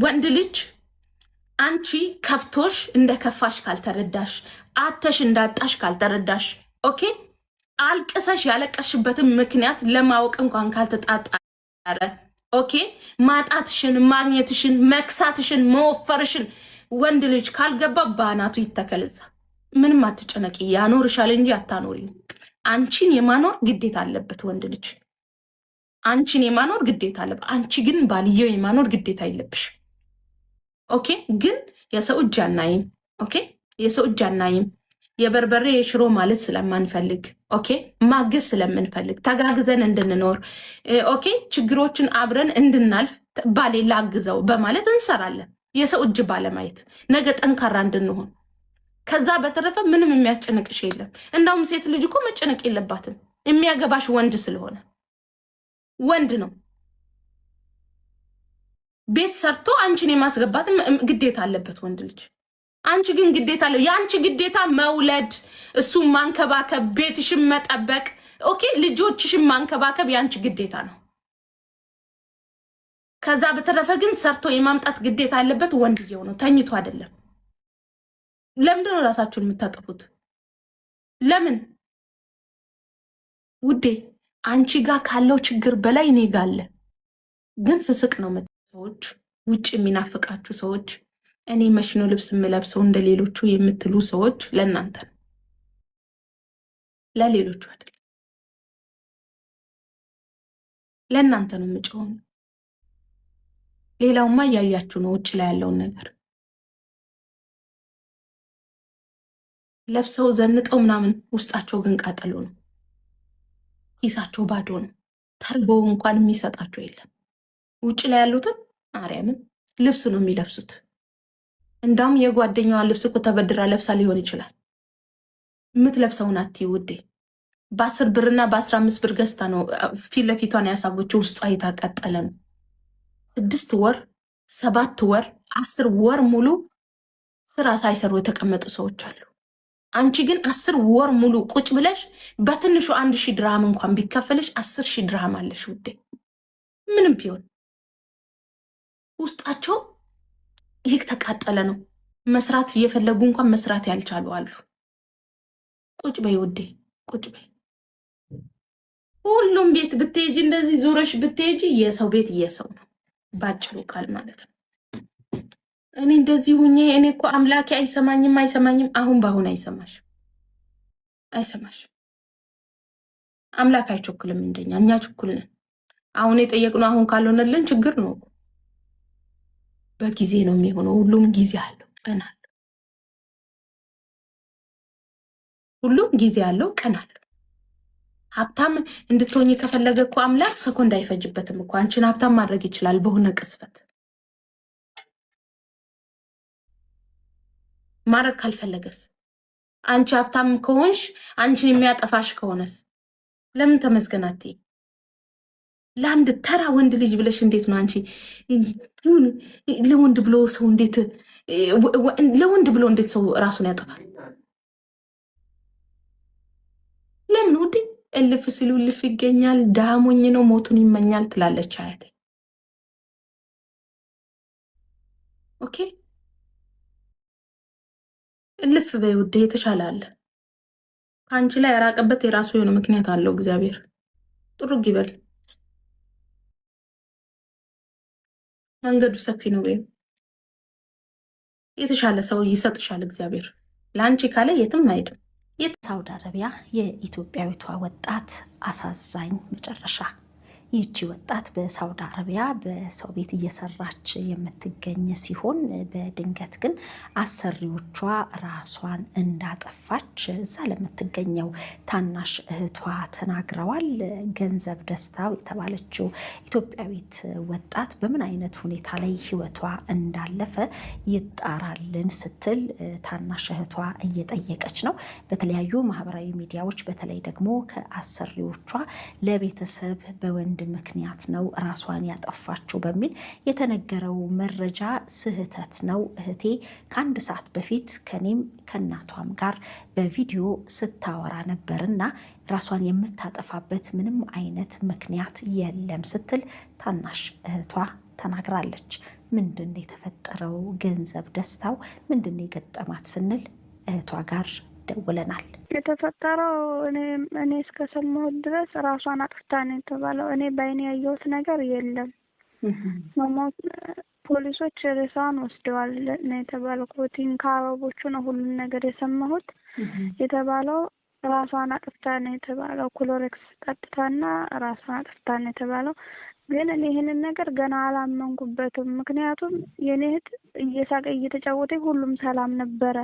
ወንድ ልጅ አንቺ ከፍቶሽ እንደ ከፋሽ ካልተረዳሽ፣ አተሽ እንዳጣሽ ካልተረዳሽ፣ ኦኬ አልቅሰሽ ያለቀሽበትን ምክንያት ለማወቅ እንኳን ካልተጣጣረ፣ ኦኬ ማጣትሽን፣ ማግኘትሽን፣ መክሳትሽን፣ መወፈርሽን ወንድ ልጅ ካልገባ ባናቱ ይተከለዛ። ምንም አትጨነቂ፣ ያኖርሻል እንጂ አታኖሪም። አንቺን የማኖር ግዴታ አለበት ወንድ ልጅ። አንቺን የማኖር ግዴታ አለበት። አንቺ ግን ባልየው የማኖር ግዴታ የለብሽ። ኦኬ ግን የሰው እጅ አናይም። ኦኬ የሰው እጅ አናይም። የበርበሬ የሽሮ ማለት ስለማንፈልግ፣ ኦኬ ማገዝ ስለምንፈልግ፣ ተጋግዘን እንድንኖር፣ ኦኬ ችግሮችን አብረን እንድናልፍ ባሌ ላግዘው በማለት እንሰራለን። የሰው እጅ ባለማየት ነገ ጠንካራ እንድንሆን። ከዛ በተረፈ ምንም የሚያስጨንቅሽ የለም። እንዳውም ሴት ልጅ እኮ መጨነቅ የለባትም። የሚያገባሽ ወንድ ስለሆነ ወንድ ነው። ቤት ሰርቶ አንቺን የማስገባት ግዴታ አለበት ወንድ ልጅ። አንቺ ግን ግዴታ አለ። የአንቺ ግዴታ መውለድ፣ እሱን ማንከባከብ፣ ቤትሽን መጠበቅ፣ ኦኬ ልጆችሽን ማንከባከብ የአንቺ ግዴታ ነው። ከዛ በተረፈ ግን ሰርቶ የማምጣት ግዴታ ያለበት ወንድየው ነው፣ ተኝቶ አይደለም። ለምንድን ነው ራሳችሁን የምታጠፉት? ለምን ውዴ? አንቺ ጋር ካለው ችግር በላይ እኔ ጋር አለ። ግን ስስቅ ነው ሰዎች፣ ውጭ የሚናፍቃችሁ ሰዎች፣ እኔ መሽኖ ልብስ የምለብሰው እንደ ሌሎቹ የምትሉ ሰዎች ለእናንተ ነው፣ ለሌሎቹ አይደለም። ለእናንተ ነው የምጮኸው። ሌላውማ እያያችሁ ነው ውጭ ላይ ያለውን ነገር። ለብሰው ዘንጠው ምናምን ውስጣቸው ግን ቃጠሎ ነው። ኪሳቸው ባዶ ነው። ተርበው እንኳን የሚሰጣቸው የለም። ውጭ ላይ ያሉትን ማርያምን ልብስ ነው የሚለብሱት። እንዳውም የጓደኛዋን ልብስ እኮ ተበድራ ለብሳ ሊሆን ይችላል። የምትለብሰውን አትይ ውዴ። በ10 ብርና በ15 ብር ገዝታ ነው ፊት ለፊቷን ያሳቦችው። ውስጧ የታቃጠለ ነው። 6 ወር 7 ወር 10 ወር ሙሉ ስራ ሳይሰሩ የተቀመጡ ሰዎች አሉ። አንቺ ግን 10 ወር ሙሉ ቁጭ ብለሽ በትንሹ 1000 ድርሃም እንኳን ቢከፈልሽ 10,000 ድርሃም አለሽ ውዴ። ምንም ቢሆን ውስጣቸው ይህ ተቃጠለ ነው። መስራት እየፈለጉ እንኳን መስራት ያልቻሉ አሉ። ቁጭ በይ ውዴ፣ ቁጭ በይ። ሁሉም ቤት ብትሄጂ እንደዚህ ዙረሽ ብትሄጂ የሰው ቤት የሰው ነው፣ ባጭሩ ቃል ማለት ነው። እኔ እንደዚህ ሁኜ እኔ እኮ አምላኬ አይሰማኝም አይሰማኝም። አሁን በአሁን አይሰማሽ። አምላክ አይቸኩልም እንደኛ፣ እኛ ችኩል ነን። አሁን የጠየቅነው አሁን ካልሆነልን ችግር ነው። በጊዜ ነው የሚሆነው። ሁሉም ጊዜ አለው፣ ቀን አለው። ሁሉም ጊዜ አለው፣ ቀን አለው። ሀብታም እንድትሆኝ ከፈለገ እኮ አምላክ ሰኮንድ አይፈጅበትም እኮ። አንቺን ሀብታም ማድረግ ይችላል በሆነ ቅስፈት። ማድረግ ካልፈለገስ? አንቺ ሀብታም ከሆንሽ አንቺን የሚያጠፋሽ ከሆነስ ለምን ተመስገናት? ለአንድ ተራ ወንድ ልጅ ብለሽ እንዴት ነው አንቺ ለወንድ ብሎ ሰው እንዴት ለወንድ ብሎ እንዴት ሰው ራሱን ያጠፋል? ለምን ውዴ? እልፍ ሲሉ እልፍ ይገኛል። ድሃ ሞኝ ነው ሞቱን ይመኛል ትላለች አያቴ። ኦኬ እልፍ በይ ውዴ፣ የተሻለ አለ። ከአንቺ ላይ ያራቀበት የራሱ የሆነ ምክንያት አለው። እግዚአብሔር ጥሩ ይበል። መንገዱ ሰፊ ነው። ወይም የተሻለ ሰው ይሰጥሻል እግዚአብሔር። ለአንቺ ካለ የትም አይድም። ሳውዲ አረቢያ የኢትዮጵያዊቷ ወጣት አሳዛኝ መጨረሻ። ይህቺ ወጣት በሳውዲ አረቢያ በሰው ቤት እየሰራች የምትገኝ ሲሆን በድንገት ግን አሰሪዎቿ ራሷን እንዳጠፋች እዛ ለምትገኘው ታናሽ እህቷ ተናግረዋል። ገንዘብ ደስታው የተባለችው ኢትዮጵያዊት ወጣት በምን አይነት ሁኔታ ላይ ህይወቷ እንዳለፈ ይጣራልን ስትል ታናሽ እህቷ እየጠየቀች ነው። በተለያዩ ማህበራዊ ሚዲያዎች በተለይ ደግሞ ከአሰሪዎቿ ለቤተሰብ በወንድ ምክንያት ነው ራሷን ያጠፋችው በሚል የተነገረው መረጃ ስህተት ነው። እህቴ ከአንድ ሰዓት በፊት ከኔም ከእናቷም ጋር በቪዲዮ ስታወራ ነበርና ራሷን የምታጠፋበት ምንም አይነት ምክንያት የለም ስትል ታናሽ እህቷ ተናግራለች። ምንድነው የተፈጠረው? ገንዘብ ደስታው ምንድነው የገጠማት ስንል እህቷ ጋር ደውለናል። የተፈጠረው እኔ እስከሰማሁት ድረስ ራሷን አጥፍታ ነው የተባለው። እኔ በአይኔ ያየሁት ነገር የለም። መሞት ፖሊሶች ሬሳዋን ወስደዋል ነው የተባለው። ኮቲን ከአበቦቹ ነው ሁሉን ነገር የሰማሁት። የተባለው ራሷን አጥፍታ ነው የተባለው። ክሎሬክስ ጠጥታና ራሷን አጥፍታ ነው የተባለው። ግን እኔ ይሄንን ነገር ገና አላመንኩበትም። ምክንያቱም የኔ እህት እየሳቀ እየተጫወተ ሁሉም ሰላም ነበረ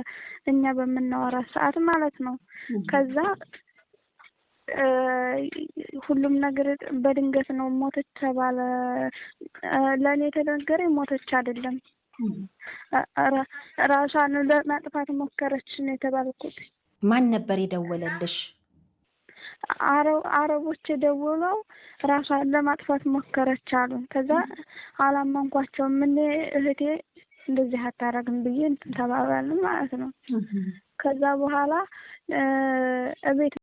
እኛ በምናወራ ሰዓት ማለት ነው። ከዛ ሁሉም ነገር በድንገት ነው ሞተች ተባለ። ለኔ የተነገረኝ ሞተች አይደለም ራሷን ለማጥፋት ሞከረች ነው የተባልኩት። ማን ነበር የደወለልሽ? አረቦች ደውለው ራሷን ለማጥፋት ሞከረች አሉ። ከዛ አላመንኳቸውም። ምን እህቴ እንደዚህ አታረግም ብዬ ተባባልን ማለት ነው። ከዛ በኋላ እቤት